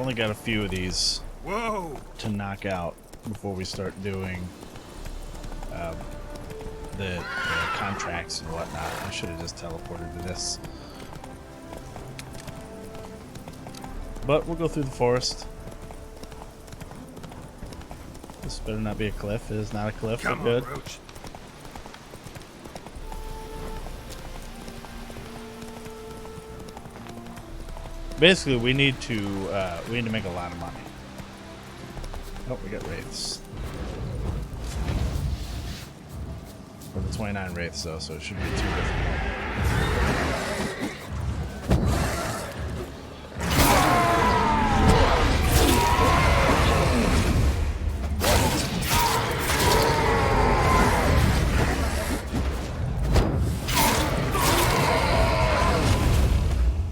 only got a few of these Whoa! to knock out before we start doing the contracts and whatnot. I should have just teleported to this. But we'll go through the forest. This better not be a cliff. It is not a cliff. Come We're on, good. Roach. Basically, we need to make a lot of money. Oh, we got wraiths. For the 29 wraiths, though, so it shouldn't be too difficult.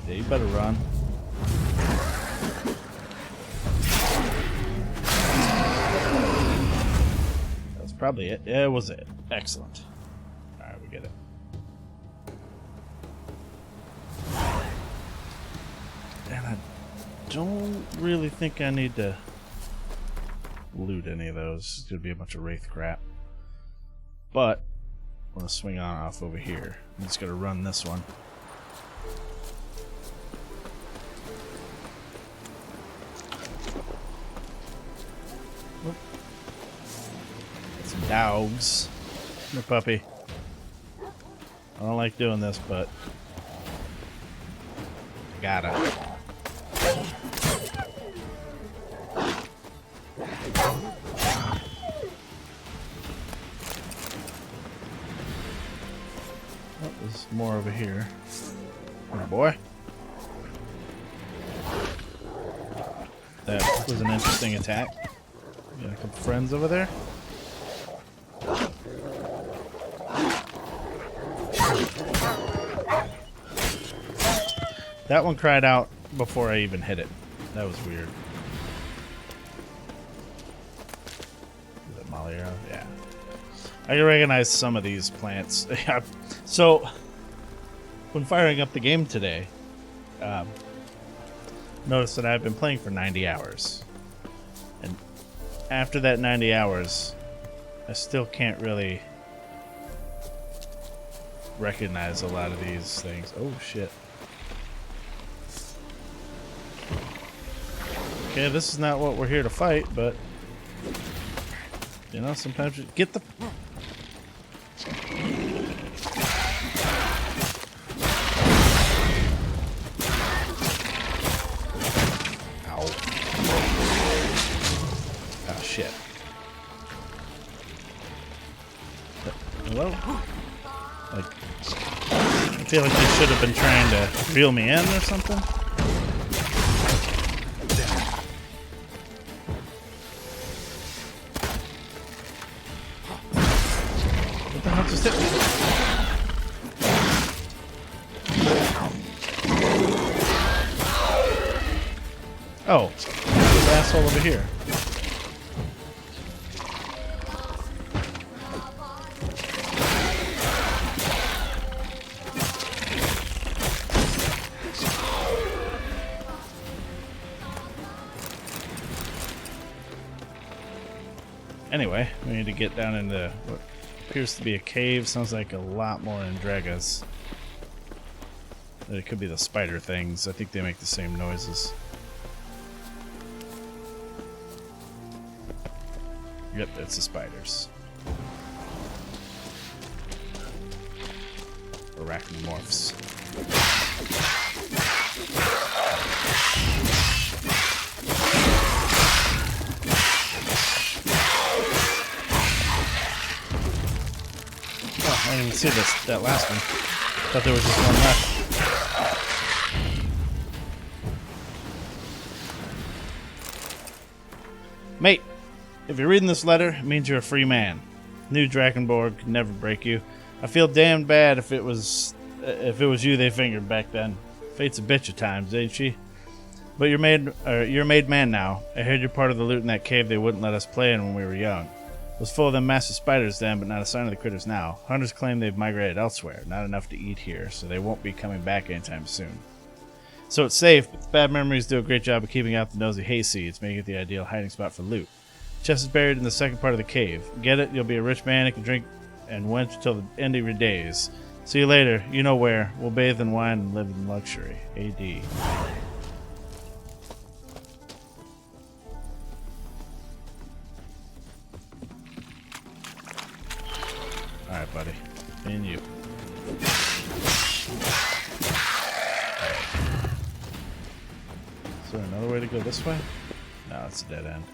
Yeah, you better run. Probably it. Yeah, it was it. Excellent. Alright, we get it. And I don't really think I need to loot any of those. It's going to be a bunch of wraith crap. But I'm going to swing on off over here. I'm just going to run this one. Dogs. Come here, puppy. I don't like doing this, but I gotta. Oh, there's more over here. Come here, boy. That was an interesting attack. Got a couple friends over there. That one cried out before I even hit it. That was weird. Is that Molly arrow? Yeah. I can recognize some of these plants. So, when firing up the game today, notice that I've been playing for 90 hours. And after that 90 hours, I still can't really recognize a lot of these things. Oh, shit. Okay, this is not what we're here to fight, but you know, sometimes you get the ow. Oh shit. Hello? Like, I feel like they should have been trying to reel me in or something. Just hit me. Oh, this asshole over here. Anyway, we need to get down into what appears to be a cave. Sounds like a lot more in Dragas. It could be the spider things. I think they make the same noises. Yep, it's the spiders. Arachnomorphs. I didn't even see that last one. Thought there was just one left. Mate, if you're reading this letter, it means you're a free man. New Drakenborg could never break you. I feel damned bad if it was you they fingered back then. Fate's a bitch at times, ain't she? But you're a made man now. I heard you're part of the loot in that cave they wouldn't let us play in when we were young. It was full of them massive spiders then, but not a sign of the critters now. Hunters claim they've migrated elsewhere, not enough to eat here, so they won't be coming back anytime soon. So it's safe, but the bad memories do a great job of keeping out the nosy hayseeds, making it the ideal hiding spot for loot. The chest is buried in the second part of the cave. Get it? You'll be a rich man who can drink and wench till the end of your days. See you later. You know where. We'll bathe in wine and live in luxury. AD. Alright, buddy. And you. Is there another way to go this way? No, it's a dead end.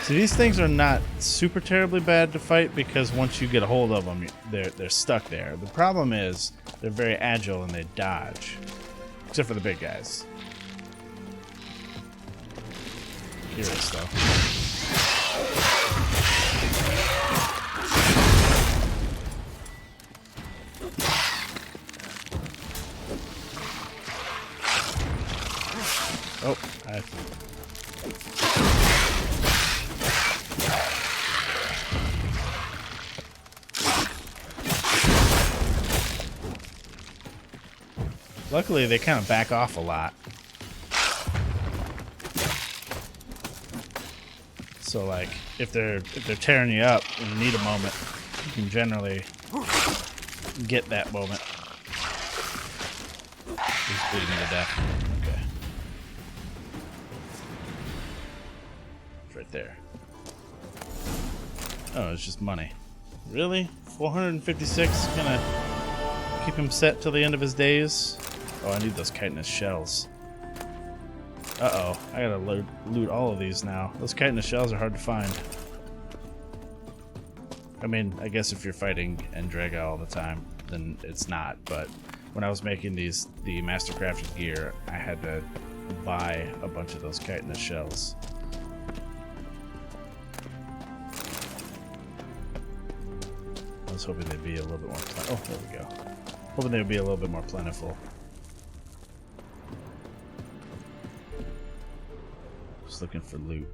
See, these things are not super terribly bad to fight because once you get a hold of them, they're stuck there. The problem is they're very agile and they dodge. Except for the big guys. Curious, though. Oh, luckily, they kind of back off a lot. So, like, if they're tearing you up and you need a moment, you can generally get that moment. He's bleeding to death. Okay. It's right there. Oh, it's just money. Really? 456 gonna keep him set till the end of his days? Oh, I need those chitinous shells. Uh-oh. I gotta loot all of these now. Those chitinous shells are hard to find. I mean, I guess if you're fighting Draga all the time, then it's not. But when I was making the Mastercrafted gear, I had to buy a bunch of those chitinous shells. I was hoping they'd be a little bit more plentiful. Oh, there we go. Hoping they'd be a little bit more plentiful. Just looking for loot.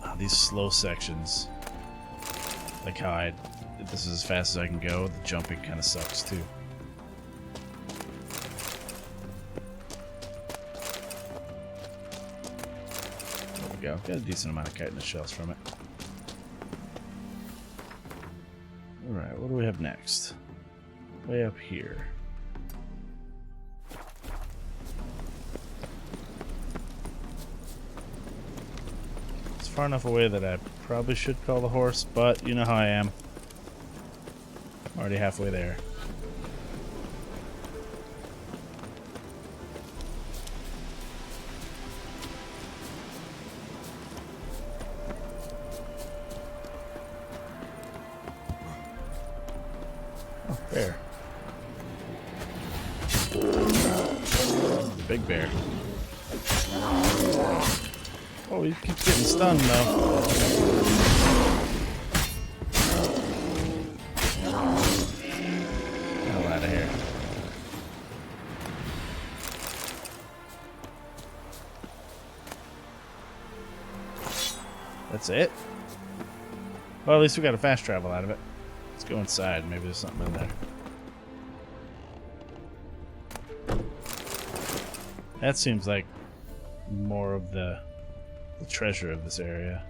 Oh, these slow sections. Like how this is as fast as I can go. The jumping kind of sucks too. Go. Got a decent amount of chitinous shells from it. Alright, what do we have next? Way up here. It's far enough away that I probably should call the horse, but you know how I am. I'm already halfway there. Bear. The big bear. Oh, he keeps getting stunned though. Hell out of here. That's it? Well, at least we got a fast travel out of it. Let's go inside. Maybe there's something in there. That seems like more of the treasure of this area.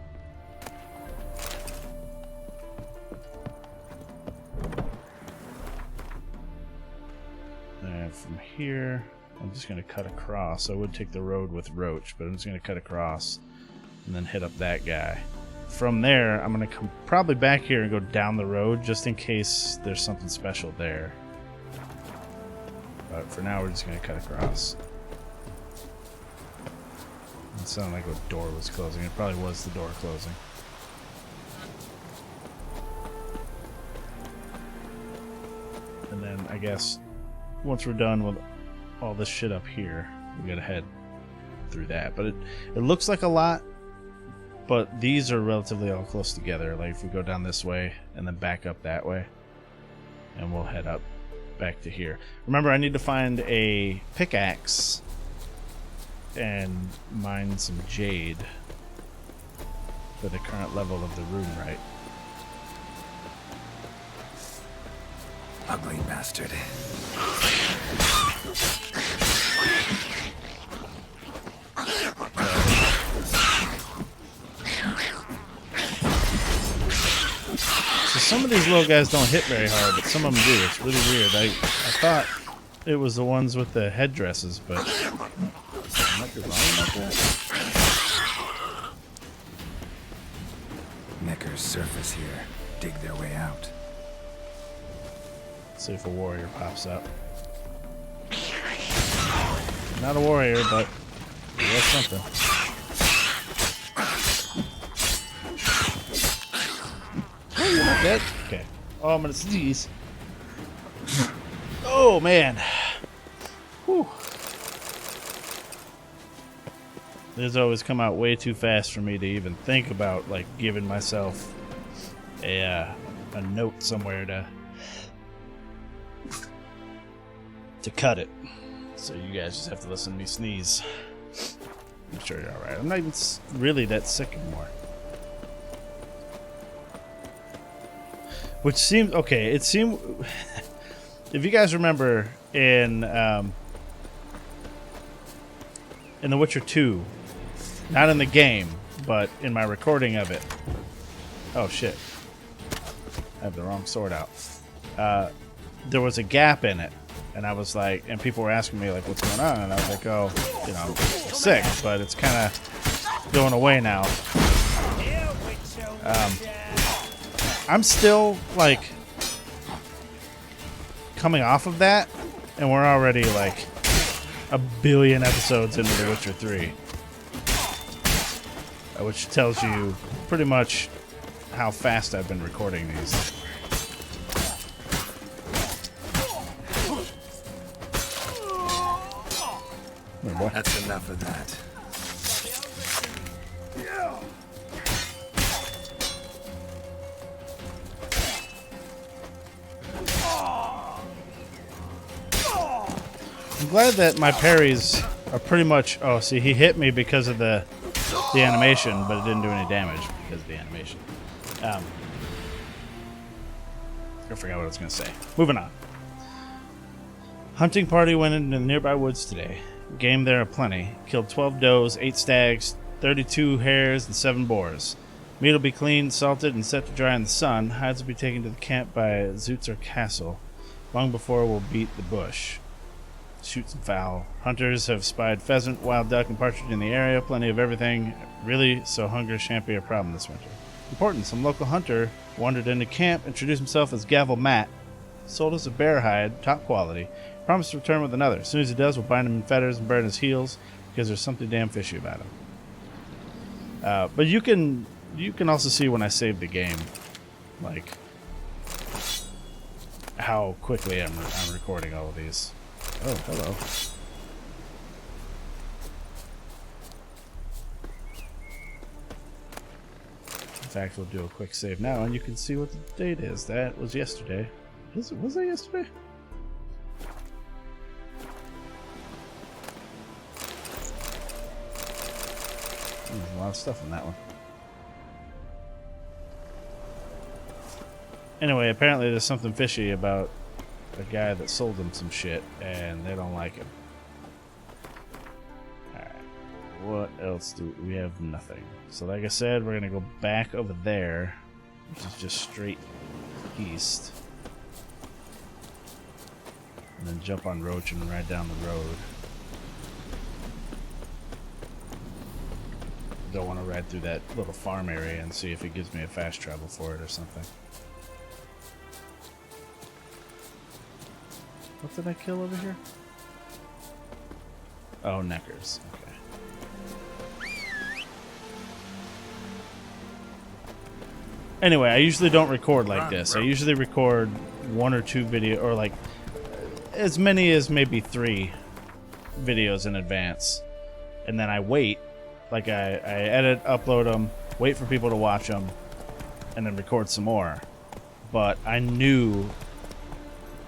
And from here, I'm just going to cut across. I would take the road with Roach, but I'm just going to cut across and then hit up that guy. From there, I'm going to come probably back here and go down the road just in case there's something special there. But for now, we're just going to cut across. It sounded like a door was closing. It probably was the door closing. And then I guess once we're done with all this shit up here, we gotta head through that. But it looks like a lot. But these are relatively all close together. Like if we go down this way and then back up that way, and we'll head up back to here. Remember, I need to find a pickaxe and mine some jade for the current level of the room, right? Ugly bastard. So some of these little guys don't hit very hard, but some of them do. It's really weird. I thought it was the ones with the headdresses, but I might be wrong about that. Neckers surface here. Dig their way out. See if a warrior pops up. Not a warrior, but it was something. Oh, you're not dead? Okay. Oh, I'm gonna sneeze. Oh, man. Whew. These always come out way too fast for me to even think about, like, giving myself a note somewhere to cut it. So you guys just have to listen to me sneeze. I'm sure you're alright. I'm not even really that sick anymore. Which seems... Okay, it seemed... If you guys remember in The Witcher 2, not in the game, but in my recording of it. Oh, shit. I have the wrong sword out. There was a gap in it. And I was like, and people were asking me, like, what's going on? And I was like, oh, you know, I'm sick, but it's kind of going away now. I'm still, like, coming off of that, and we're already, like, 1 billion episodes into The Witcher 3. Which tells you pretty much how fast I've been recording these. That's enough of that. I'm glad that my parries are pretty much... Oh, see, he hit me because of the animation, but it didn't do any damage because of the animation. I forgot what I was going to say. Moving on. Hunting party went into the nearby woods today. Game there aplenty. Killed 12 does, 8 stags, 32 hares, and 7 boars. Meat will be cleaned, salted, and set to dry in the sun. Hides will be taken to the camp by Zootzer Castle. Long before we'll beat the bush. Shoot some fowl. Hunters have spied pheasant, wild duck, and partridge in the area. Plenty of everything, really, so hunger shan't be a problem this winter. Important, some local hunter wandered into camp, introduced himself as Gavel Matt, sold us a bear hide, top quality. Promised to return with another. As soon as he does, we'll bind him in fetters and burn his heels because there's something damn fishy about him. But you can also see when I save the game, like how quickly I'm recording all of these. Oh, hello. In fact, we'll do a quick save now, and you can see what the date is. That was yesterday. Was that yesterday? There's a lot of stuff in that one. Anyway, apparently there's something fishy about a guy that sold them some shit, and they don't like him. Alright. What else do we have? Nothing. So like I said, we're going to go back over there, which is just straight east. And then jump on Roach and ride down the road. Don't want to ride through that little farm area and see if it gives me a fast travel for it or something. What did I kill over here? Oh, Neckers. Okay. Anyway, I usually don't record like this. I usually record 1 or 2 video, or like as many as maybe 3 videos in advance, and then I wait. Like I edit, upload them, wait for people to watch them, and then record some more. But I knew,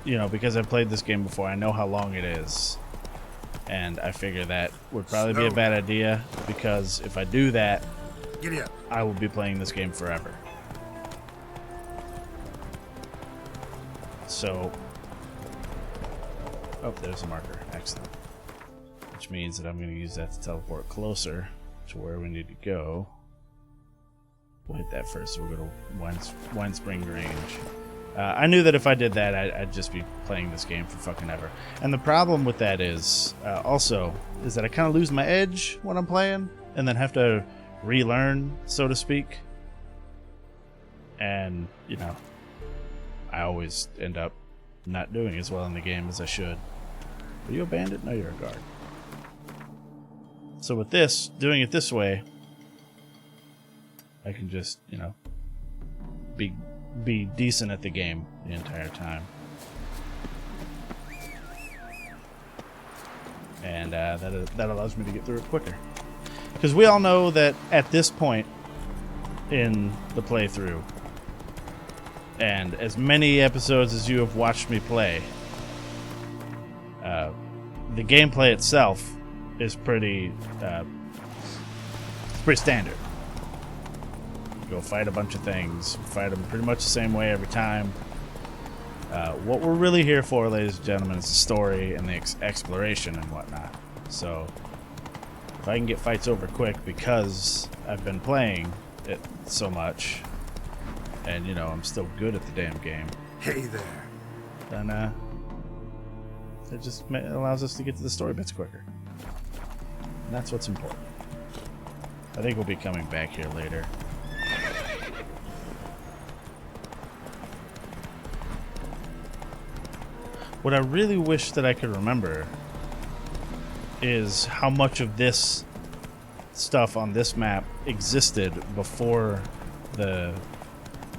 you know, because I've played this game before, I know how long it is. And I figure that would probably be a bad idea, because if I do that, Giddy up. I will be playing this game forever. So, oh, there's a marker. Excellent. Which means that I'm going to use that to teleport closer to where we need to go. We'll hit that first. So we'll go to Wine Spring Range. I knew that if I did that, I'd just be playing this game for fucking ever. And the problem with that is, also, is that I kind of lose my edge when I'm playing, and then have to relearn, so to speak. And, you know, I always end up not doing as well in the game as I should. Are you a bandit? No, you're a guard. So with this, doing it this way, I can just, you know, be decent at the game the entire time. And that allows me to get through it quicker. Because we all know that at this point in the playthrough, and as many episodes as you have watched me play, the gameplay itself is pretty standard. Go fight a bunch of things, fight them pretty much the same way every time. What we're really here for, ladies and gentlemen, is the story and the exploration and whatnot. So if I can get fights over quick because I've been playing it so much, and you know I'm still good at the damn game, Hey there. then it just allows us to get to the story bits quicker. And that's what's important. I think we'll be coming back here later. What I really wish that I could remember is how much of this stuff on this map existed before the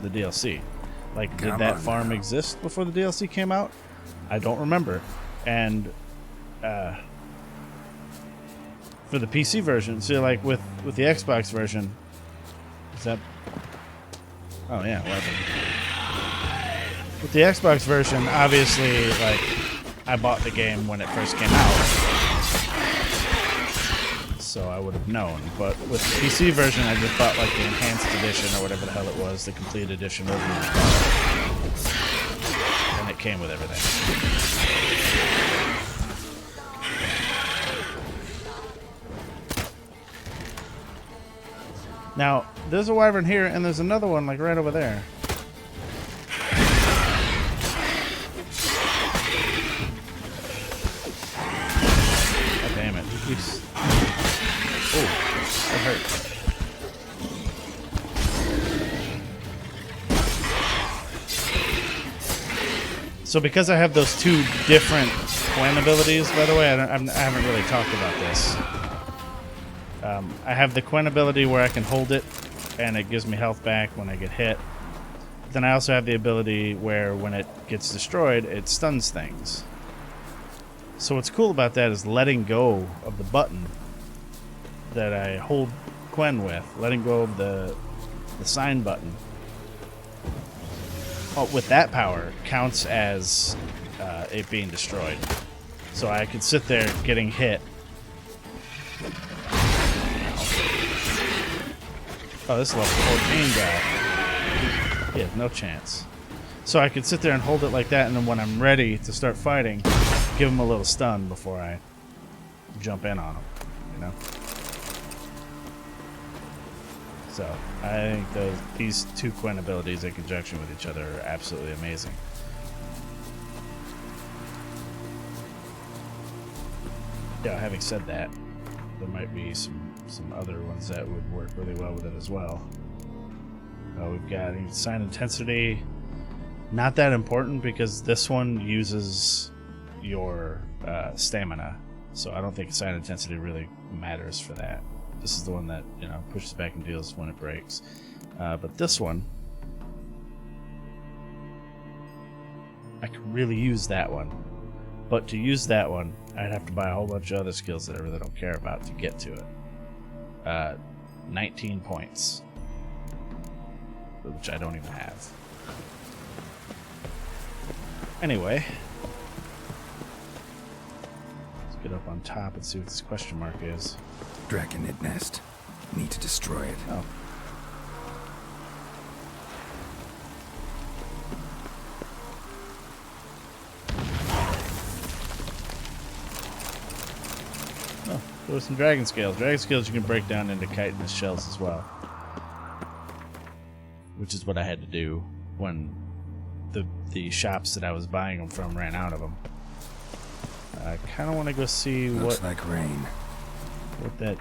DLC. Like, did that farm exist before the DLC came out? I don't remember. And for the PC version, so like with the Xbox version, is that? Oh yeah, weapon. With the Xbox version, obviously, like, I bought the game when it first came out, so I would have known. But with the PC version, I just bought like the enhanced edition or whatever the hell it was, the complete edition, whatever you call it. And it came with everything. Now, there's a wyvern here, and there's another one like right over there. Oh, that hurt. So because I have those two different Quen abilities, by the way, I haven't really talked about this. I have the Quen ability where I can hold it, and it gives me health back when I get hit. Then I also have the ability where when it gets destroyed, it stuns things. So what's cool about that is letting go of the button that I hold Quen with, letting go of the sign button. Oh, with that power, counts as it being destroyed. So I could sit there getting hit. Oh, this is level 14 guy. He has no chance. So I could sit there and hold it like that, and then when I'm ready to start fighting, give him a little stun before I jump in on him, you know? So, I think these two Quen abilities in conjunction with each other are absolutely amazing. Yeah, having said that, there might be some other ones that would work really well with it as well. We've got sign intensity. Not that important because this one uses your stamina, so I don't think sign intensity really matters for that. This is the one that, you know, pushes back and deals when it breaks. But this one, I could really use that one. But to use that one, I'd have to buy a whole bunch of other skills that I really don't care about to get to it. 19 points, which I don't even have. Anyway, let's get up on top and see what this question mark is. Drakenid nest. Need to destroy it. Oh. Oh, there was some dragon scales. Dragon scales you can break down into chitinous shells as well. Which is what I had to do when the shops that I was buying them from ran out of them. I kind of want to go see Looks like rain. what that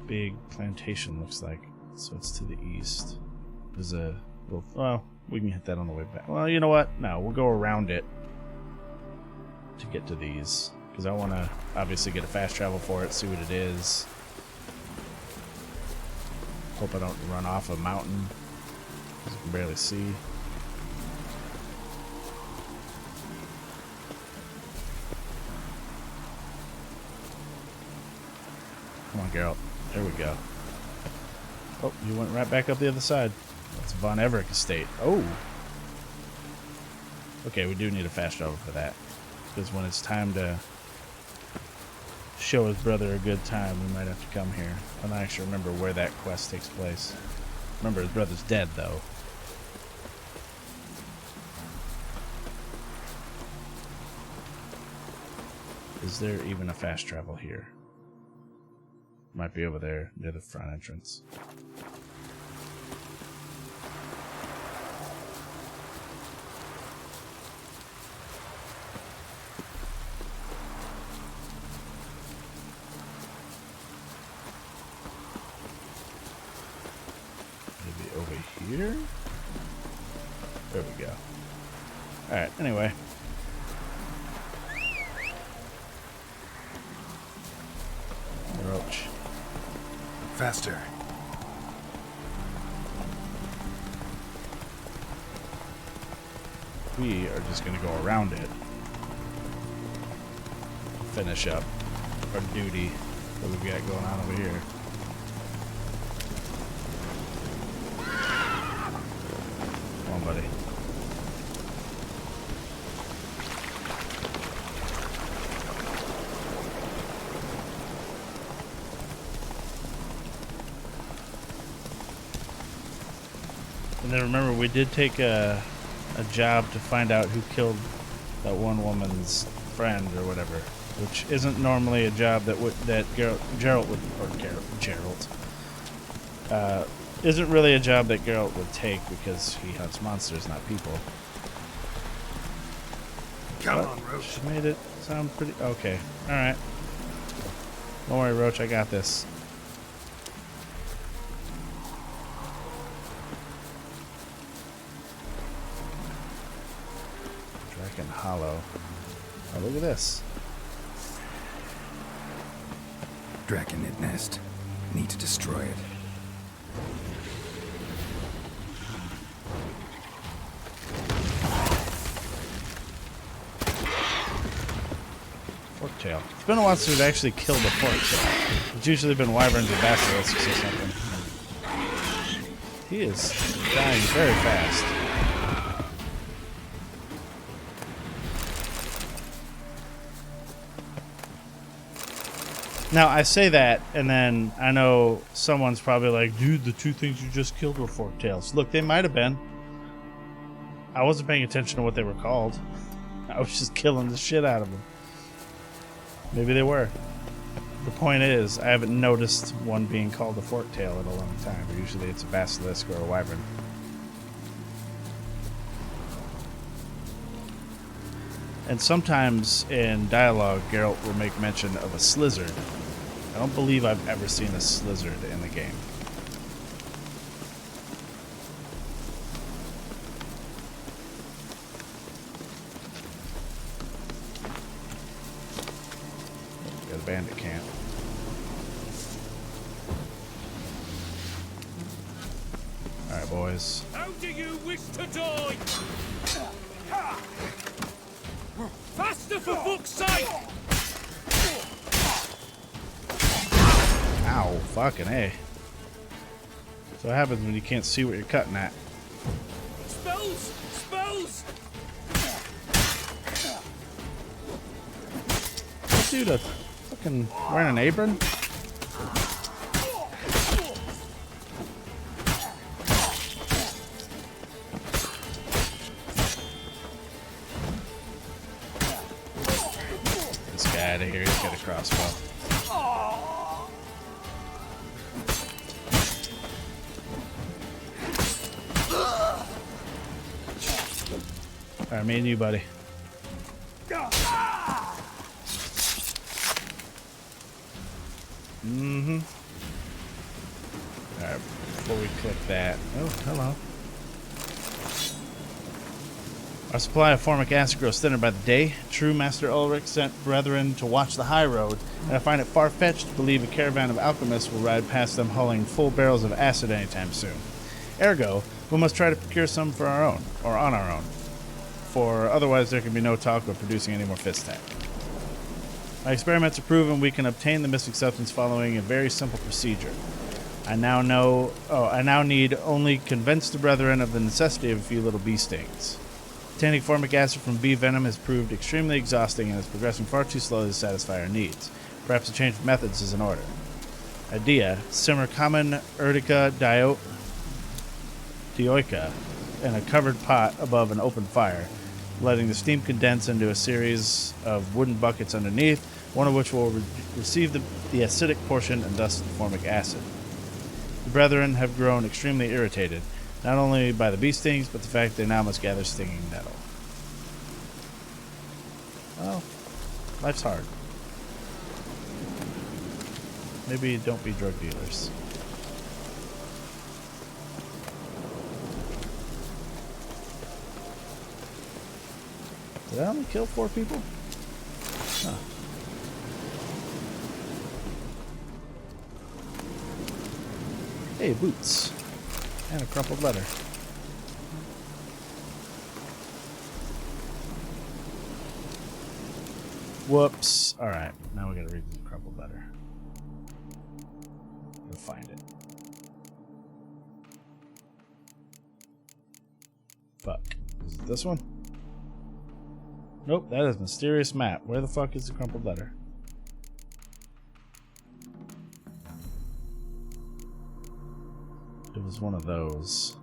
big plantation looks like. So it's to the east. There's a little... Well, we can hit that on the way back. Well, you know what? No, we'll go around it to get to these. Because I want to obviously get a fast travel for it, see what it is. Hope I don't run off a mountain. You can barely see. Come on, Geralt. There we go. Oh, you went right back up the other side. That's Von Everett Estate. Oh! Okay, we do need a fast travel for that. Because when it's time to show his brother a good time, we might have to come here. I don't actually remember where that quest takes place. Remember, his brother's dead, though. Is there even a fast travel here? Might be over there near the front entrance. Maybe over here? There we go. Alright, anyway. Roach. Faster. We are just going to go around it. Finish up our duty that we've got going on over here. Come on, buddy. And then remember, we did take a job to find out who killed that one woman's friend or whatever, which isn't normally a job that Geralt would, or Geralt, isn't really a job that Geralt would take because he hunts monsters, not people. Come on, Roach. She made it sound pretty okay. All right. Don't worry, Roach. I got this. Draken Hollow. Oh, look at this. Drakenid nest. Need to destroy it. Forktail. It's been a while since we've actually killed a forktail. It's usually been wyverns or basilisks or something. He is dying very fast. Now, I say that, and then I know someone's probably like, dude, the two things you just killed were forktails. Look, they might have been. I wasn't paying attention to what they were called. I was just killing the shit out of them. Maybe they were. The point is, I haven't noticed one being called a forktail in a long time. Usually it's a basilisk or a wyvern. And sometimes in dialogue, Geralt will make mention of a slizzard. I don't believe I've ever seen a slizzard in the game. Got a bandit camp. Alright, boys. How do you wish to die? Faster, for fuck's sake! Ow, fucking A. So what happens when you can't see what you're cutting at? Spells! Spells! dude a fucking wearing an apron? This guy out of here, he's got a crossbow. Alright, me and you, buddy. Mm-hmm. Alright, before we click that. Oh, hello. Our supply of formic acid grows thinner by the day. True Master Ulrich sent brethren to watch the high road, and I find it far-fetched to believe a caravan of alchemists will ride past them hauling full barrels of acid anytime soon. Ergo, we must try to procure some for our own, or on our own. For otherwise there can be no talk of producing any more fist tack. My experiments have proven we can obtain the missing substance following a very simple procedure. I now need only convince the brethren of the necessity of a few little bee stings. Obtaining formic acid from bee venom has proved extremely exhausting and is progressing far too slowly to satisfy our needs. Perhaps a change of methods is in order. Idea: simmer common Urtica dioica in a covered pot above an open fire, letting the steam condense into a series of wooden buckets underneath, one of which will receive the acidic portion and thus the formic acid. The brethren have grown extremely irritated, not only by the bee stings, but the fact they now must gather stinging nettle. Well, life's hard. Maybe don't be drug dealers. Did I only kill 4 people? Huh. Hey, boots. And a crumpled letter. Whoops. Alright, now we gotta read the crumpled letter. We'll find it. Fuck. Is it this one? Nope, that is a mysterious map. Where the fuck is the crumpled letter? It was one of those.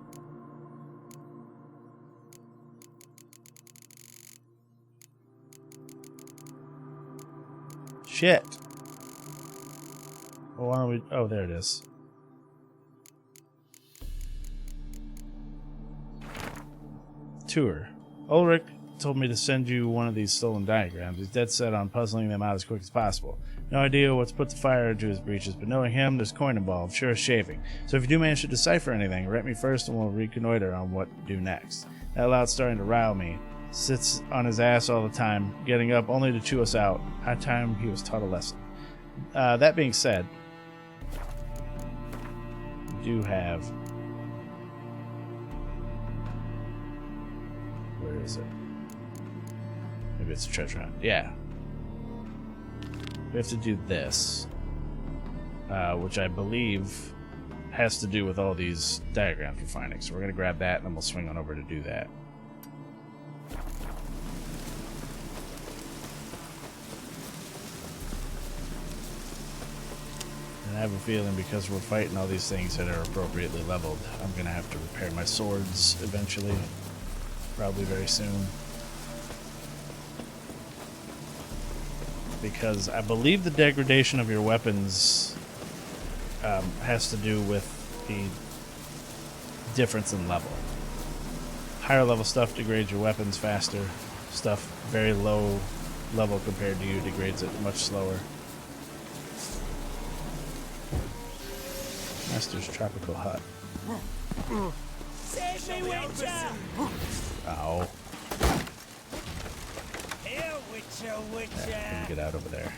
Shit. Well, why don't we... Oh, there it is. Tour. Ulrich told me to send you one of these stolen diagrams. He's dead set on puzzling them out as quick as possible. No idea what's put the fire into his breeches, but knowing him, there's coin involved, sure as shaving. So if you do manage to decipher anything, write me first and we'll reconnoiter on what to do next. That loud's starting to rile me. Sits on his ass all the time, getting up only to chew us out. High time he was taught a lesson. That being said, we do have... Where is it? Maybe it's a treasure hunt. Yeah. We have to do this. Which I believe has to do with all these diagrams we're finding. So we're going to grab that and then we'll swing on over to do that. And I have a feeling because we're fighting all these things that are appropriately leveled, I'm going to have to repair my swords eventually. Probably very soon. Because I believe the degradation of your weapons has to do with the difference in level. Higher level stuff degrades your weapons faster. Stuff very low level compared to you degrades it much slower. Master's Tropical Hut. Save me, Witcher! Ow. Here, Witcher, Witcher! Yeah, I can get out over there.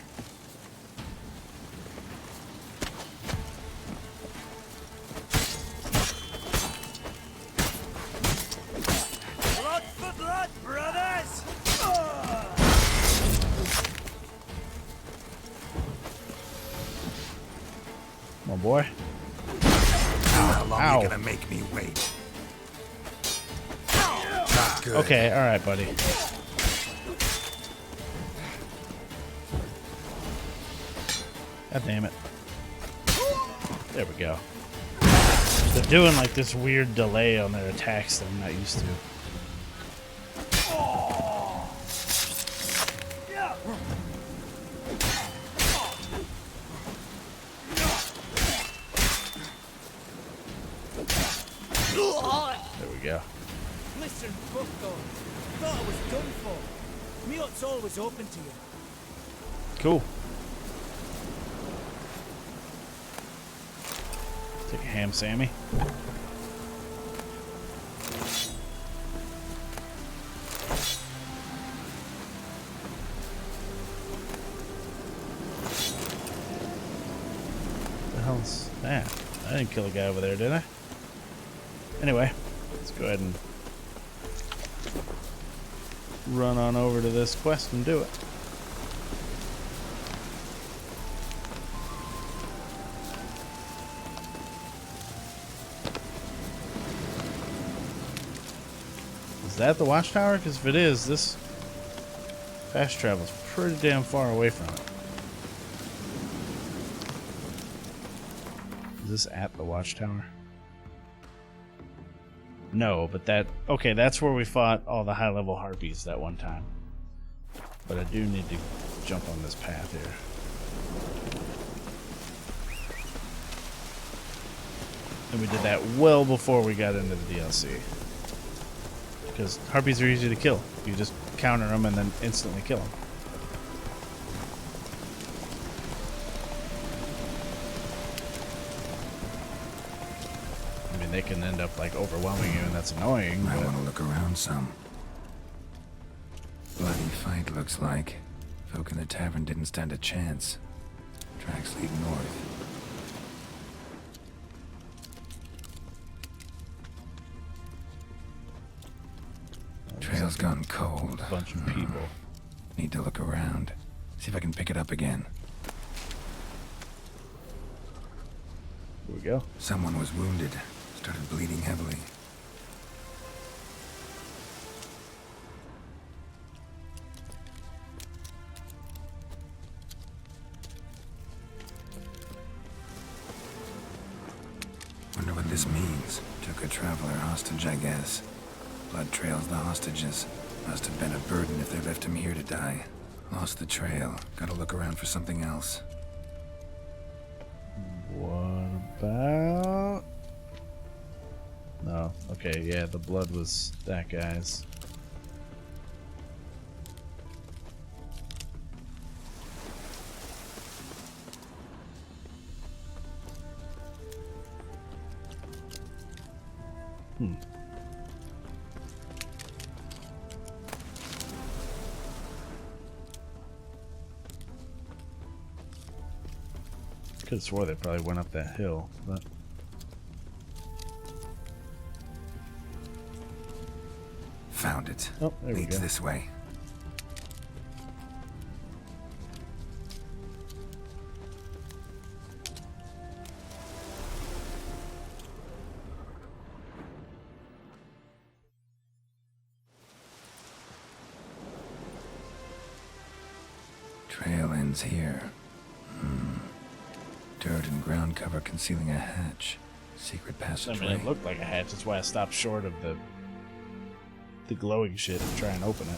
Blood for blood, brothers! Come on, boy. How long Ow. are you gonna make me wait? Not good. Okay, alright, buddy. God damn it. There we go. They're doing like this weird delay on their attacks that I'm not used to. There we go. Listen, fuck though. Thought I was done for. Me hut's always open to you. Cool. Take a ham, Sammy. What the hell's that? I didn't kill a guy over there, did I? Anyway, let's go ahead and run on over to this quest and do it. Is that the watchtower? Because if it is, this fast travel is pretty damn far away from it. Is this at the watchtower? No, but that... Okay, that's where we fought all the high-level harpies that one time. But I do need to jump on this path here. And we did that well before we got into the DLC. Because harpies are easy to kill. You just counter them and then instantly kill them. I mean, they can end up like overwhelming you, and that's annoying. I But want to look around some. Bloody fight, looks like. Folk in the tavern didn't stand a chance. Tracks lead north. Trail's gone cold. a bunch of people. Need to look around. See if I can pick it up again. Here we go. Someone was wounded. Started bleeding heavily. Wonder what this means. Took a traveler hostage, I guess. Blood trails the hostages. Must have been a burden if they left him here to die. Lost the trail. Gotta look around for something else. What about... No. Okay, yeah, the blood was that guy's. Could have swore they probably went up that hill, but Found it. oh, there we Leads go. this way. Trail ends here. Dirt and ground cover concealing a hatch. Secret I passageway. mean, it looked like a hatch. That's why I stopped short of the glowing shit to try and open it.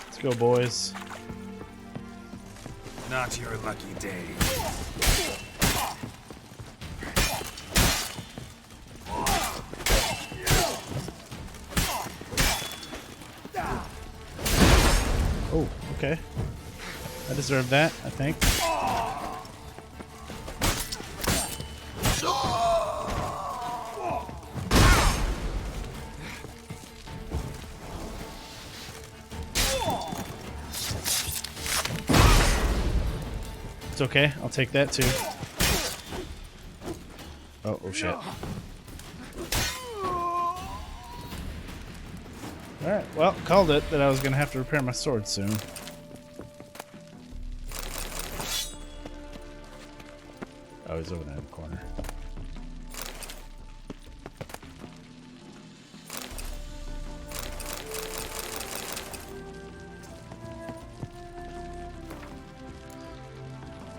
Let's go, boys. Not your lucky day. Oh, okay. I deserve that, I think. It's okay. I'll take that too. Oh, oh shit. Alright, well, called it that I was going to have to repair my sword soon. Oh, he's over there in the corner.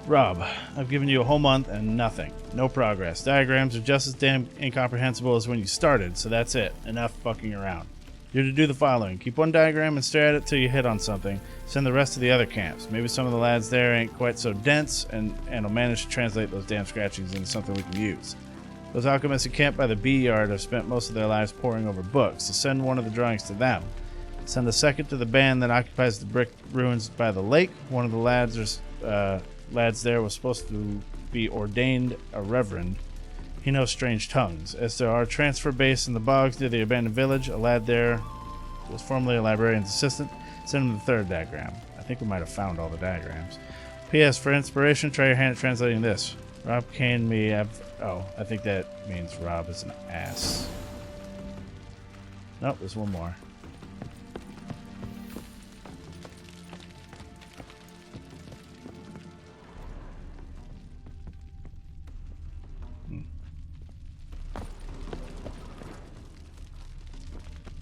Rob, I've given you a whole month and nothing. No progress. Diagrams are just as damn incomprehensible as when you started, so that's it. Enough fucking around. You're to do the following. Keep one diagram and stare at it till you hit on something. Send the rest to the other camps. Maybe some of the lads there ain't quite so dense and will manage to translate those damn scratchings into something we can use. Those alchemists who camp by the bee yard have spent most of their lives poring over books, so send one of the drawings to them. Send the second to the band that occupies the brick ruins by the lake. One of the lads there was supposed to be ordained a reverend. He knows strange tongues. As to our transfer base in the bogs near the abandoned village, a lad there was formerly a librarian's assistant. Send him the third diagram. I think we might have found all the diagrams. P.S. For inspiration, try your hand at translating this. Rob Kane me... Oh, I think that means Rob is an ass. Nope, there's one more.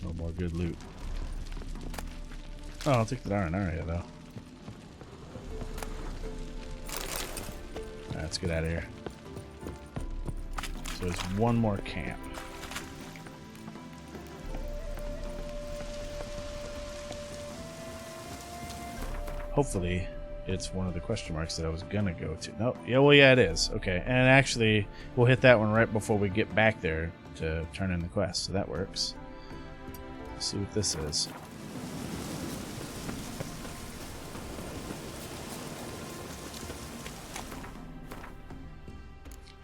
No more good loot. Oh, I'll take the iron area, though. Alright, let's get out of here. So there's one more camp. Hopefully, it's one of the question marks that I was gonna go to. Nope. Yeah, well, yeah, it is. Okay, and actually, we'll hit that one right before we get back there to turn in the quest, so that works. Let's see what this is.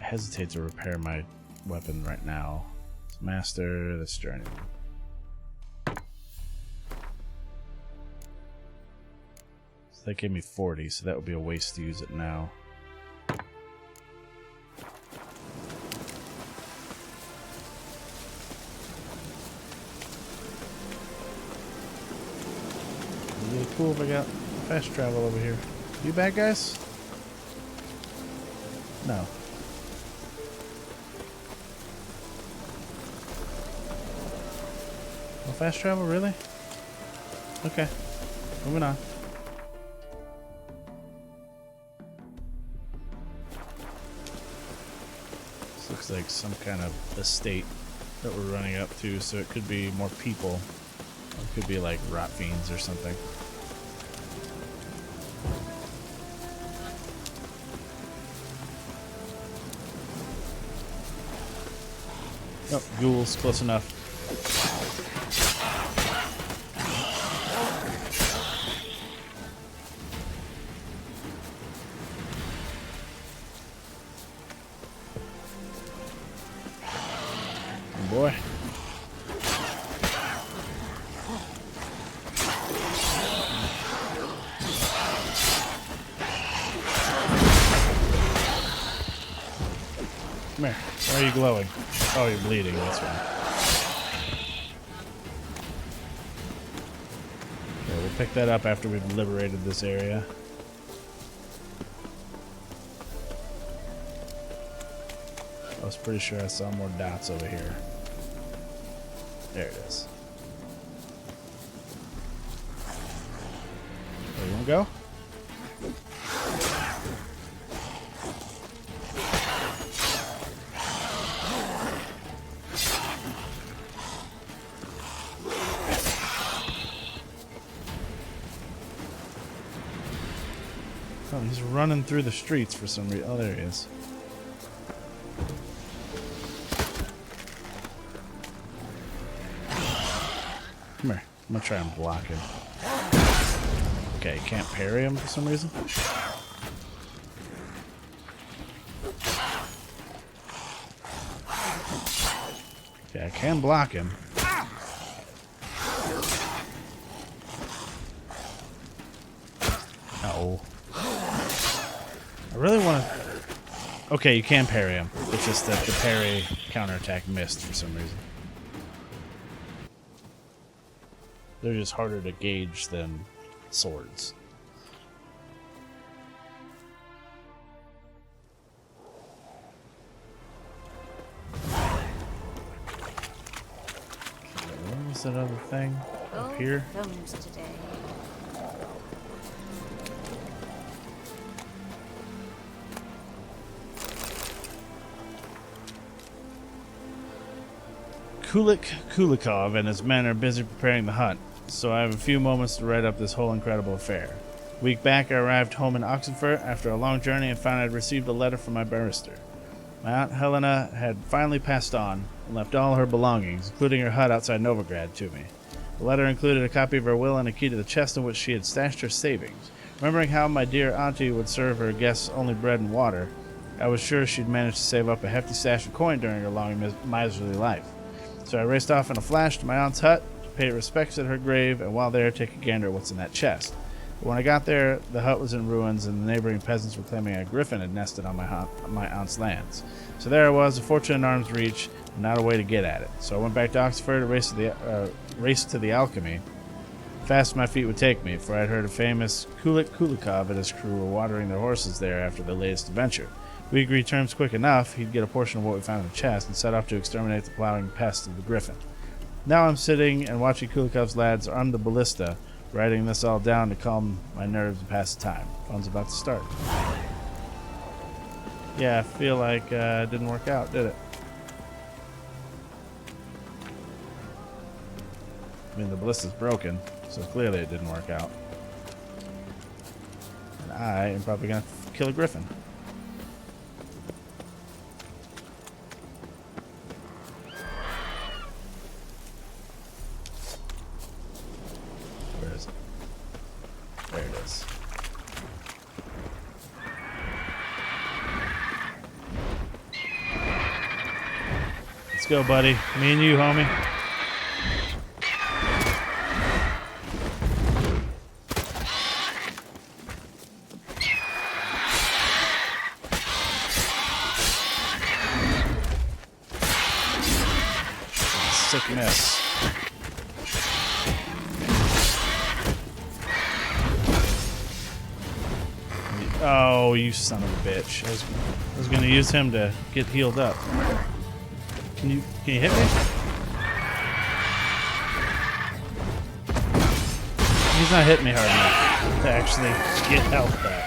I hesitate to repair my weapon right now. Let's master this journey. So that gave me 40, so that would be a waste to use it now. It'd be really cool if I got fast travel over here. You bad guys? No. No fast travel, really? Okay. Moving on. This looks like some kind of estate that we're running up to, so it could be more people. Or it could be like rot fiends or something. Oh, ghouls, close enough. Oh boy. Come here. Why are you glowing? Oh, you're bleeding. That's right. Okay, we'll pick that up after we've liberated this area. I was pretty sure I saw more dots over here. There it is. Where you wanna go? Oh, he's running through the streets for some reason. Oh, there he is. Come here. I'm gonna try and block him. Okay, you can't parry him for some reason. Okay, I can block him. Uh-oh. I really want to... Okay, you can parry him. It's just that the parry counterattack missed for some reason. They're just harder to gauge than swords. What was that other thing up here? Phones today. Kulikov and his men are busy preparing the hunt, so I have a few moments to write up this whole incredible affair. A week back, I arrived home in Oxenfurt after a long journey and found I'd received a letter from my barrister. My Aunt Helena had finally passed on and left all her belongings, including her hut outside Novigrad, to me. The letter included a copy of her will and a key to the chest in which she had stashed her savings. Remembering how my dear auntie would serve her guests only bread and water, I was sure she'd managed to save up a hefty stash of coin during her long miserly life. So I raced off in a flash to my aunt's hut to pay respects at her grave, and while there, take a gander at what's in that chest. But when I got there, the hut was in ruins, and the neighboring peasants were claiming a griffin had nested on my aunt's lands. So there I was, a fortune in arm's reach, and not a way to get at it. So I went back to Oxford and raced to the alchemy. Fast my feet would take me, for I had heard a famous Kulikov and his crew were watering their horses there after the latest adventure. We agreed terms quick enough. He'd get a portion of what we found in the chest and set off to exterminate the plowing pest of the griffin. Now I'm sitting and watching Kulikov's lads arm the ballista, writing this all down to calm my nerves and pass the time. Fun's about to start. Yeah, I feel like it didn't work out, did it? I mean, the ballista's broken, so clearly it didn't work out. And I am probably going to kill a griffin. Where is it? There it is. Let's go, buddy. Me and you, homie. Sick miss. Oh, you son of a bitch. I was going to use him to get healed up. Can you hit me? He's not hitting me hard enough to actually get health back.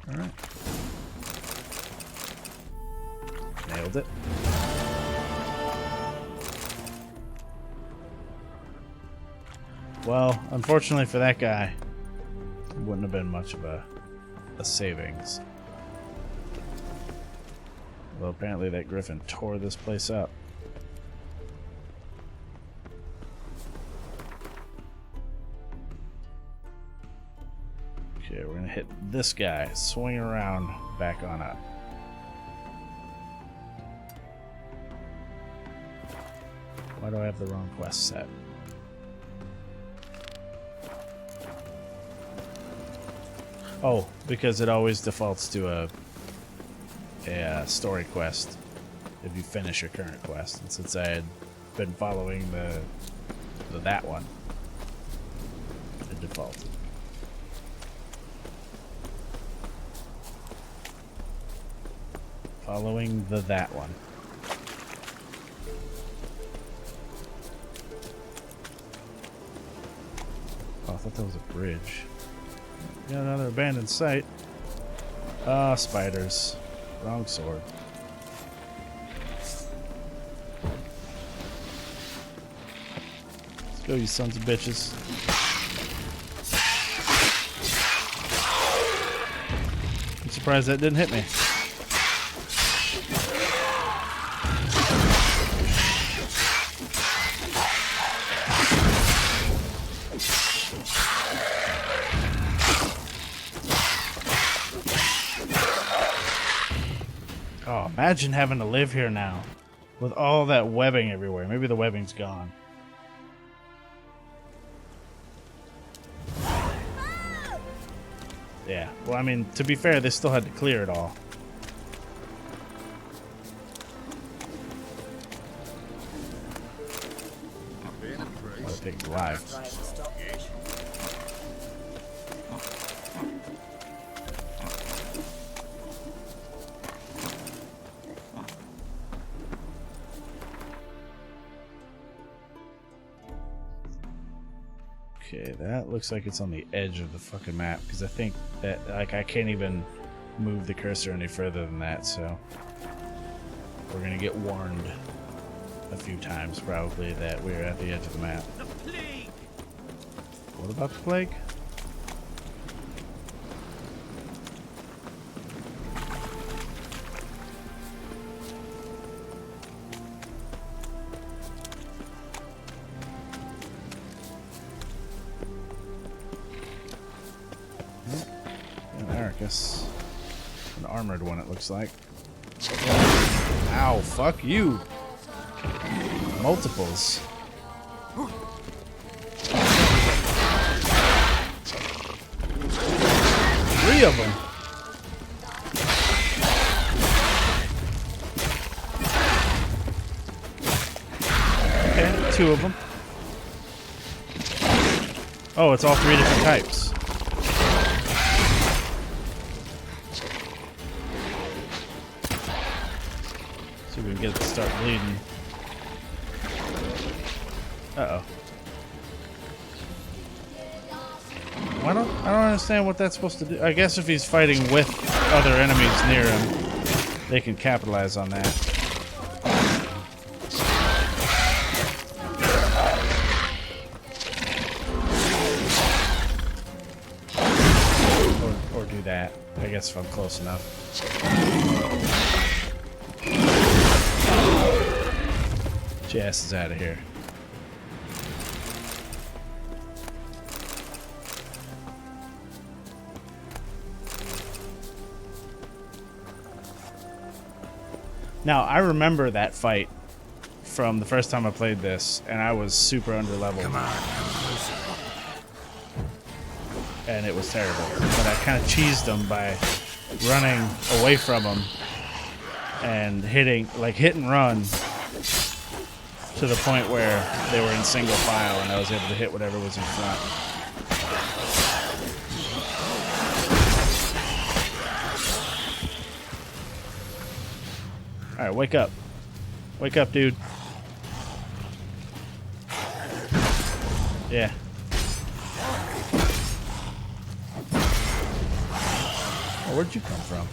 Alright. Nailed it. Well, unfortunately for that guy, it wouldn't have been much of a savings. Well, apparently that griffin tore this place up. Okay, we're gonna hit this guy, swing around, back on up. Why do I have the wrong quest set? Oh, because it always defaults to a story quest if you finish your current quest. And since I had been following that one, it defaulted. Following that one. Oh, I thought that was a bridge. Got another abandoned site. Ah, spiders. Wrong sword. Let's go, you sons of bitches. I'm surprised that didn't hit me. Oh, imagine having to live here now with all that webbing everywhere. Maybe the webbing's gone. Yeah, well, I mean, to be fair, they still had to clear it all. Oh, the pig's alive. Okay, that looks like it's on the edge of the fucking map, because I think that, like, I can't even move the cursor any further than that, so we're gonna get warned a few times probably that we're at the edge of the map. The plague! What about the plague? An armored one, it looks like. Ow, fuck you. Multiples. Three of them. Okay, two of them. Oh, it's all three different types. See if we can get it to start bleeding. Uh-oh. I don't understand what that's supposed to do. I guess if he's fighting with other enemies near him, they can capitalize on that. Or do that. I guess if I'm close enough. Jess is out of here. Now, I remember that fight from the first time I played this, and I was super underleveled. Come on, come closer. And it was terrible. But I kind of cheesed them by running away from them and hit and run to the point where they were in single file and I was able to hit whatever was in front. Alright, wake up. Wake up, dude. Yeah. Oh, where'd you come from?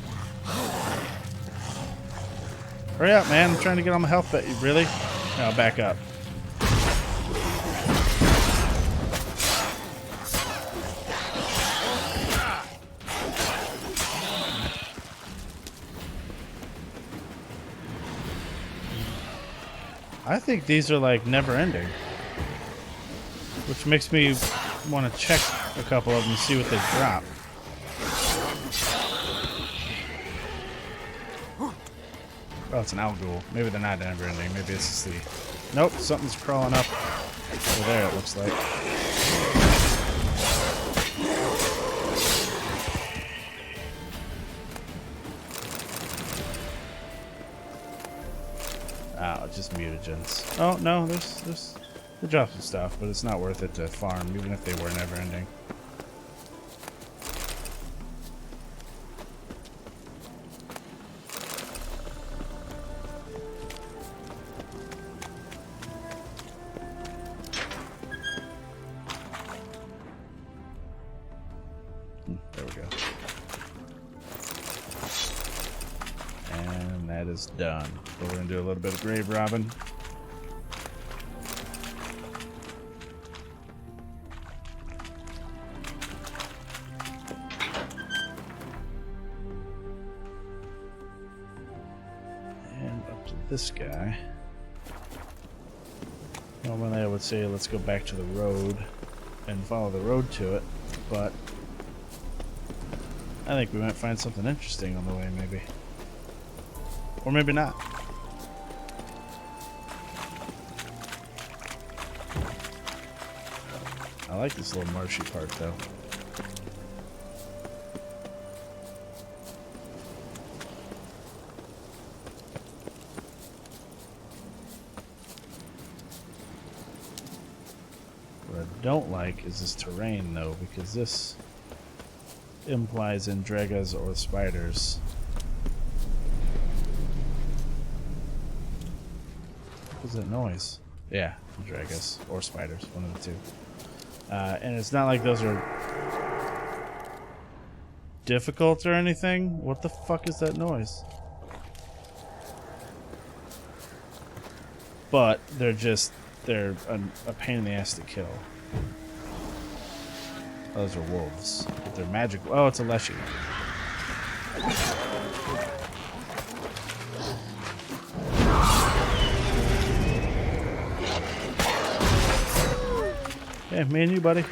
Hurry up, man. I'm trying to get on my health bet. Really? No, back up. I think these are like never ending, which makes me want to check a couple of them and see what they drop. Oh, it's an Alghoul. Maybe they're not never ending. Maybe it's just the... Nope, something's crawling up over there, it looks like. Oh, just mutagens. Oh, no, there's... They drop some stuff, but it's not worth it to farm, even if they were never ending. There we go. And that is done. So we're going to do a little bit of grave robbing. And up to this guy. Normally I would say let's go back to the road and follow the road to it, but I think we might find something interesting on the way, maybe. Or maybe not. I like this little marshy part, though. What I don't like is this terrain, though, because this implies Dragas or spiders. What was that noise? Yeah, Dragas or spiders, one of the two. And it's not like those are difficult or anything. What the fuck is that noise? But they're a pain in the ass to kill. Those are wolves. But they're magic. Oh, it's a leshy. Hey, me and you, buddy.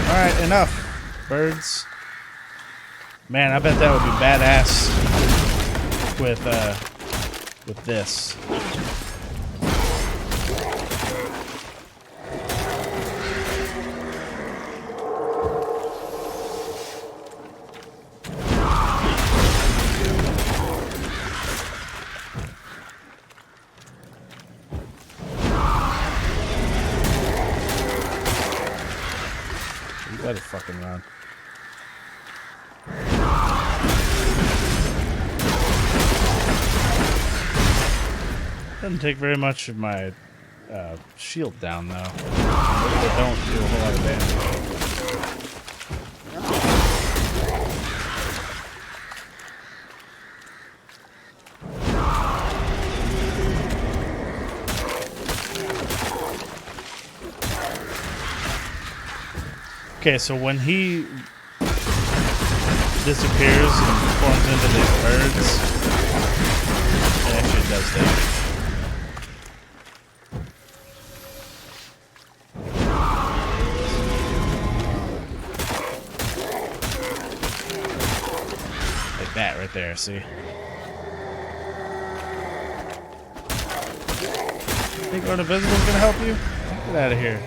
Alright, enough. Birds. Man, I bet that would be badass with this. You better fucking run. Doesn't take very much of my shield down, though. They don't do a whole lot of damage. Okay, so when he disappears and forms into these birds, it actually does damage. Like that right there, see? Think going invisible is gonna help you? Get out of here.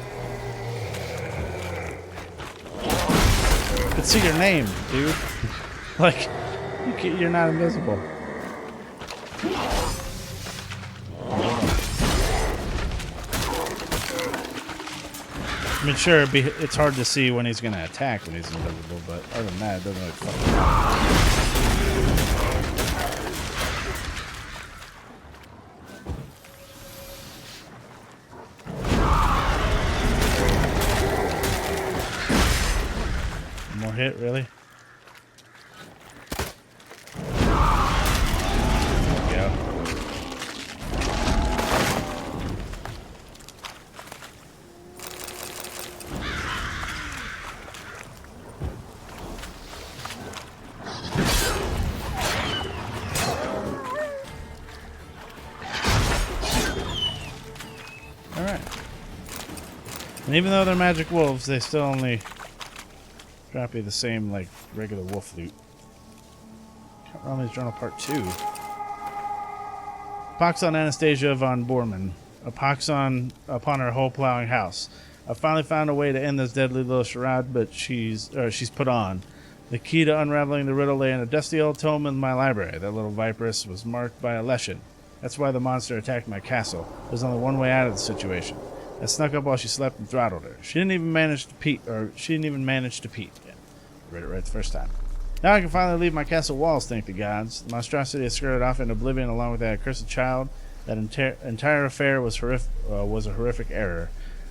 I can see your name, dude. Like, you're not invisible. I mean, sure, it's hard to see when he's going to attack when he's invisible, but other than that, it doesn't really fucking matter. More hit, really? There we go. Alright. And even though they're magic wolves, they still only drop you the same, like, regular wolf loot. Count Romilly's Journal Part 2. Pox on Anastasia von Bormann. A pox upon her whole plowing house. I finally found a way to end this deadly little charade, but she's put on. The key to unraveling the riddle lay in a dusty old tome in my library. That little viperess was marked by a Leshen. That's why the monster attacked my castle. There's only one way out of the situation. I snuck up while she slept and throttled her. She didn't even manage to peek. Yeah, read it right the first time. Now I can finally leave my castle walls, thank the gods. The monstrosity has skirted off into oblivion along with that accursed child. That entire affair was a horrific error.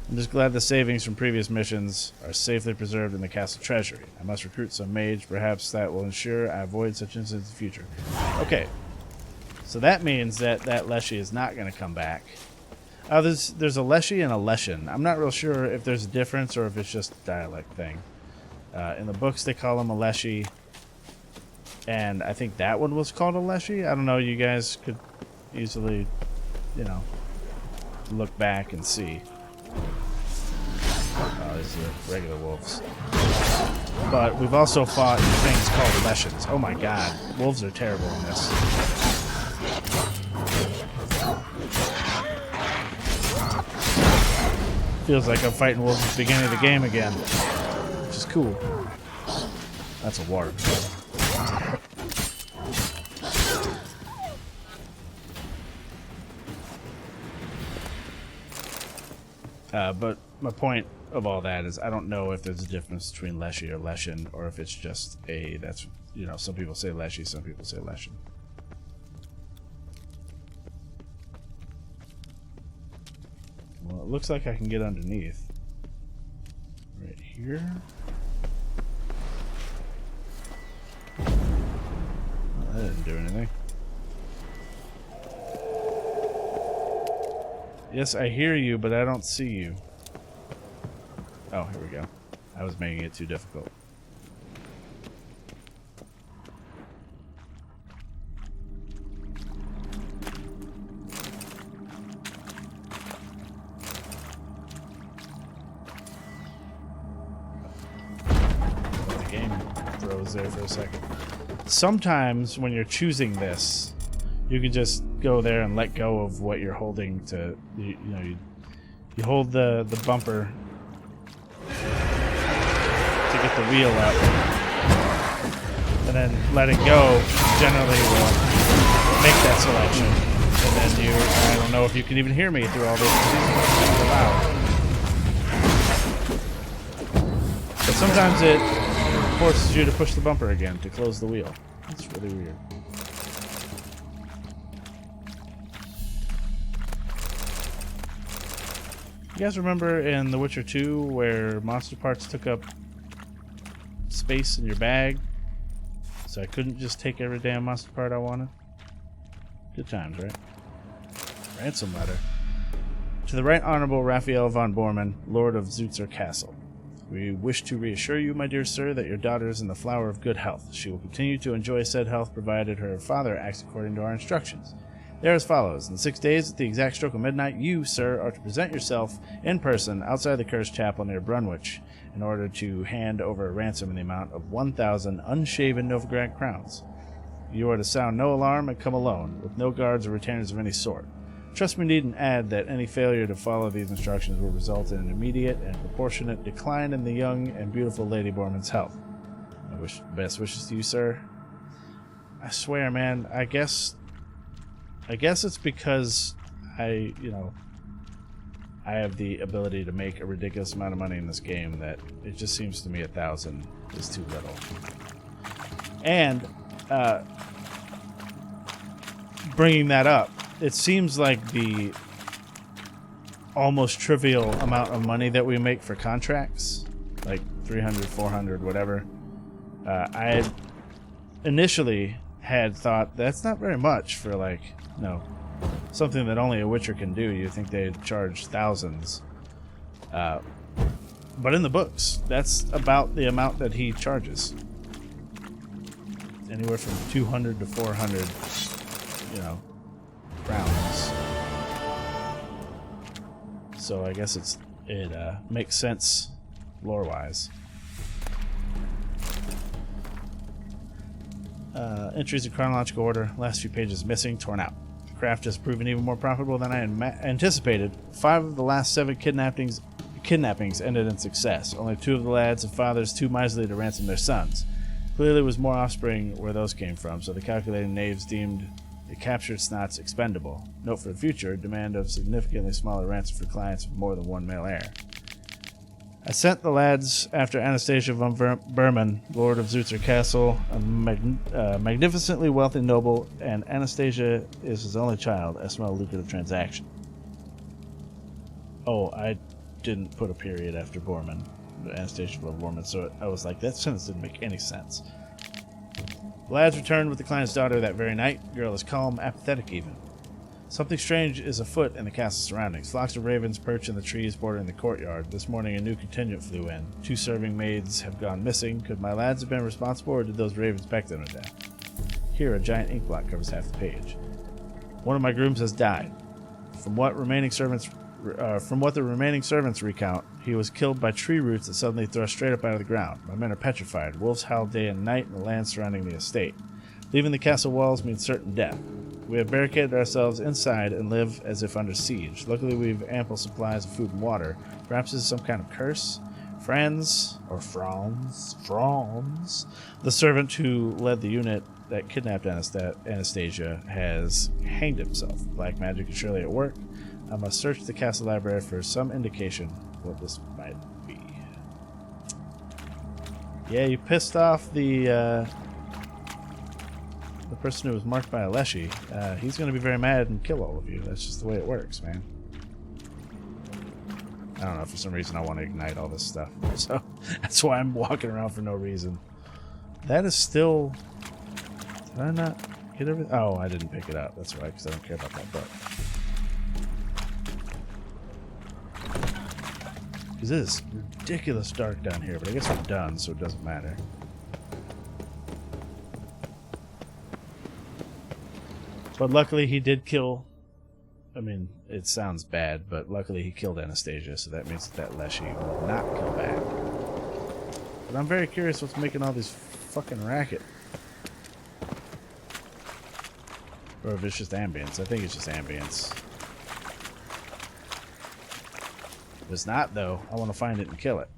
I'm just glad the savings from previous missions are safely preserved in the castle treasury. I must recruit some mage. Perhaps that will ensure I avoid such incidents in the future. Okay. So that means that Leshy is not going to come back. There's a Leshy and a Leshen. I'm not real sure if there's a difference or if it's just a dialect thing. In the books, they call him a Leshy. And I think that one was called a Leshy. I don't know. You guys could easily, look back and see. Oh, these are regular wolves. But we've also fought things called Leshens. Oh my god. Wolves are terrible in this. Feels like I'm fighting wolves at the beginning of the game again. Which is cool. That's a warp. But my point of all that is I don't know if there's a difference between Leshy or Leshen, or if it's just some people say Leshy, some people say Leshen. Well, it looks like I can get underneath. Right here. Well, that didn't do anything. Yes, I hear you, but I don't see you. Oh, here we go. I was making it too difficult. The game froze there for a second. Sometimes when you're choosing this, you can just go there and let go of what you're holding to, you you hold the bumper to get the wheel up, and then letting go generally will make that selection. And then I don't know if you can even hear me through all this. It's so loud. But sometimes it forces you to push the bumper again to close the wheel. It's really weird. You guys remember in The Witcher 2 where monster parts took up space in your bag? So I couldn't just take every damn monster part I wanted? Good times, right? Ransom letter. To the Right Honorable Raphael von Bormann, Lord of Zutzer Castle. We wish to reassure you, my dear sir, that your daughter is in the flower of good health. She will continue to enjoy said health provided her father acts according to our instructions. They are as follows. In 6 days, at the exact stroke of midnight, you, sir, are to present yourself in person outside the Cursed Chapel near Brunwich in order to hand over a ransom in the amount of 1,000 unshaven Novigrad crowns. You are to sound no alarm and come alone, with no guards or retainers of any sort. Trust me, needn't add that any failure to follow these instructions will result in an immediate and proportionate decline in the young and beautiful Lady Borman's health. My best wishes to you, sir. I swear, man, I guess it's because I have the ability to make a ridiculous amount of money in this game that it just seems to me 1,000 is too little. And bringing that up, it seems like the almost trivial amount of money that we make for contracts, like 300, 400, whatever. I initially had thought that's not very much for something that only a Witcher can do. You think they'd charge thousands. But in the books, that's about the amount that he charges. Anywhere from 200 to 400, crowns. So I guess it makes sense lore-wise. Entries in chronological order. Last few pages missing, torn out. The craft has proven even more profitable than I had anticipated. 5 of the last 7 kidnappings ended in success. Only 2 of the lads have fathers too miserly to ransom their sons. Clearly it was more offspring where those came from, so the calculating knaves deemed the captured snots expendable. Note for the future, demand of significantly smaller ransom for clients with more than one male heir. I sent the lads after Anastasia von Berman, Lord of Zutzer Castle, a magnificently wealthy noble, and Anastasia is his only child. I smell a lucrative transaction. Oh, I didn't put a period after Bormann, Anastasia von Bormann, so I was like, that sentence didn't make any sense. The lads returned with the client's daughter that very night. The girl is calm, apathetic even. Something strange is afoot in the castle's surroundings. Flocks of ravens perch in the trees bordering the courtyard. This morning a new contingent flew in. 2 serving maids have gone missing. Could my lads have been responsible, or did those ravens peck them to death? Here, a giant ink blot covers half the page. One of my grooms has died. From what the remaining servants recount, he was killed by tree roots that suddenly thrust straight up out of the ground. My men are petrified. Wolves howl day and night in the land surrounding the estate. Leaving the castle walls means certain death. We have barricaded ourselves inside and live as if under siege. Luckily, we have ample supplies of food and water. Perhaps this is some kind of curse? Franz, the servant who led the unit that kidnapped Anastasia, has hanged himself. Black magic is surely at work. I must search the castle library for some indication what this might be. Yeah, you pissed off the person who was marked by Aleshi. He's going to be very mad and kill all of you. That's just the way it works, man. I don't know, for some reason I want to ignite all this stuff. So that's why I'm walking around for no reason. That is still... Did I not get everything? Oh, I didn't pick it up. That's right, because I don't care about that book. Because it is ridiculous dark down here, but I guess we're done, so it doesn't matter. But luckily he did kill... I mean, it sounds bad, but luckily he killed Anastasia, so that means that Leshy will not come back. But I'm very curious what's making all this fucking racket. Or if it's just ambience. I think it's just ambience. If it's not, though, I want to find it and kill it.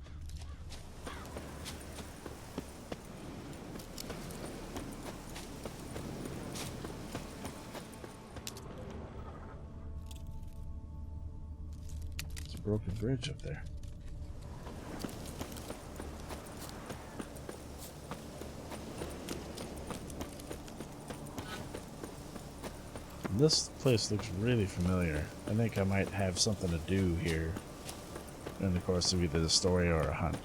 There's a broken bridge up there. This place looks really familiar. I think I might have something to do here in the course of either the story or a hunt.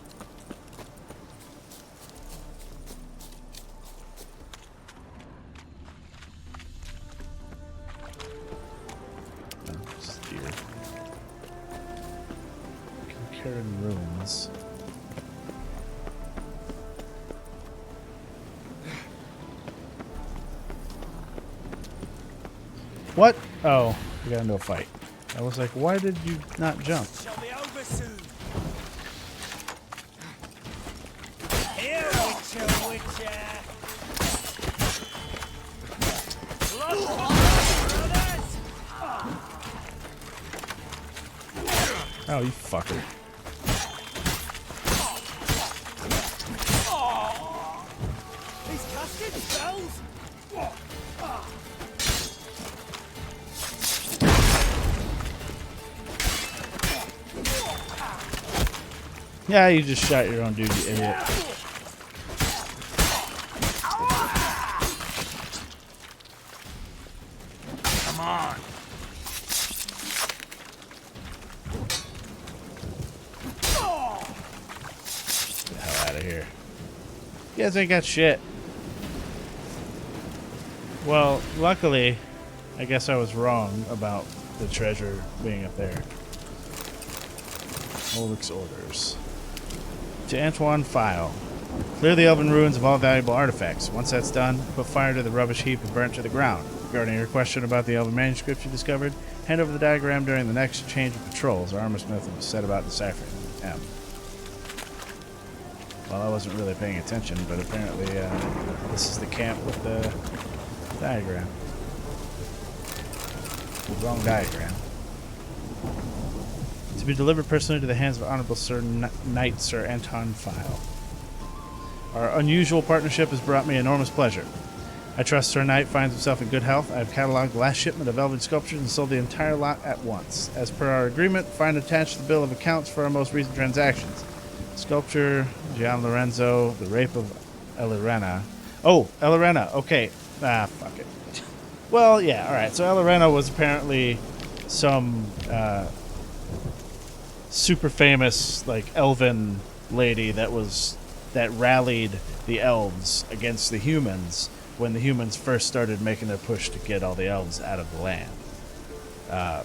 Oh, just deer. Karen ruins. What? Oh, we got into a fight. I was like, why did you not jump? Shall be over soon. Here, Witcher, Witcher. Blood brothers. Oh, you fucker. He's casting spells. Yeah, you just shot your own dude, you idiot. Come on. Get the hell out of here. You guys ain't got shit. Well, luckily, I guess I was wrong about the treasure being up there. Ulrich's orders. To Antoine File. Clear the elven ruins of all valuable artifacts. Once that's done, put fire to the rubbish heap and burn it to the ground. Regarding your question about the elven manuscripts you discovered, hand over the diagram during the next change of patrols. Our armor smith will set about deciphering them. Well, I wasn't really paying attention, but apparently this is the camp with the diagram. The wrong diagram. To be delivered personally to the hands of Honorable Sir Knight Sir Anton File. Our unusual partnership has brought me enormous pleasure. I trust Sir Knight finds himself in good health. I have cataloged the last shipment of elven sculptures and sold the entire lot at once. As per our agreement, find attached the bill of accounts for our most recent transactions. Sculpture, Gian Lorenzo, The Rape of Elirena. Oh, Elirena, okay. Ah, fuck it. Well, yeah, alright. So Elirena was apparently some super famous, like, elven lady that rallied the elves against the humans when the humans first started making their push to get all the elves out of the land. I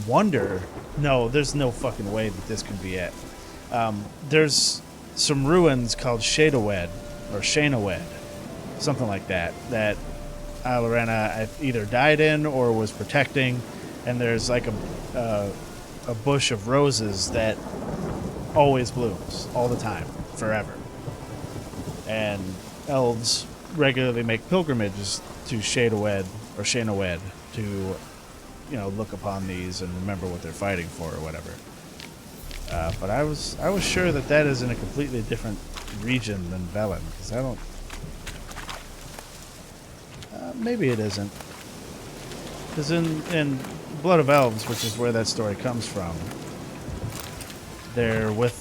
wonder... No, there's no fucking way that this can be it. There's some ruins called Shadowed, or Shanawed, something like that, that Elirena either died in or was protecting, and there's like a bush of roses that always blooms, all the time, forever. And elves regularly make pilgrimages to Shadowed or Shanawed to, you know, look upon these and remember what they're fighting for or whatever. But I was sure that that is in a completely different region than Velen, because I don't. Maybe it isn't. Because in Blood of Elves, which is where that story comes from, they're like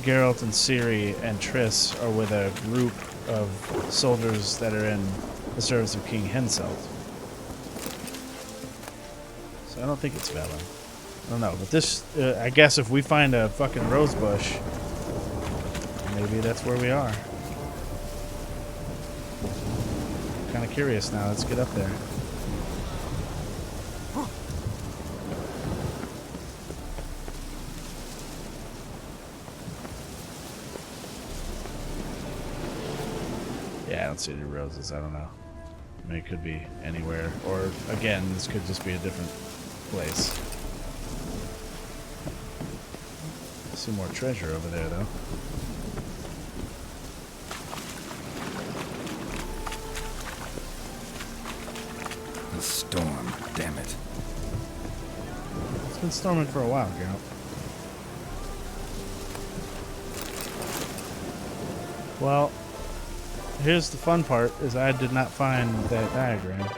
Geralt and Ciri and Triss are with a group of soldiers that are in the service of King Henselt. So I don't think it's Velen. I don't know, but this, I guess if we find a fucking rose bush, maybe that's where we are. Kind of curious now. Let's get up there. Yeah, I don't see any roses. I don't know. I mean, it could be anywhere. Or, again, this could just be a different place. I see more treasure over there, though. The storm, damn it. It's been storming for a while, Geralt. Well, here's the fun part, is I did not find that diagram.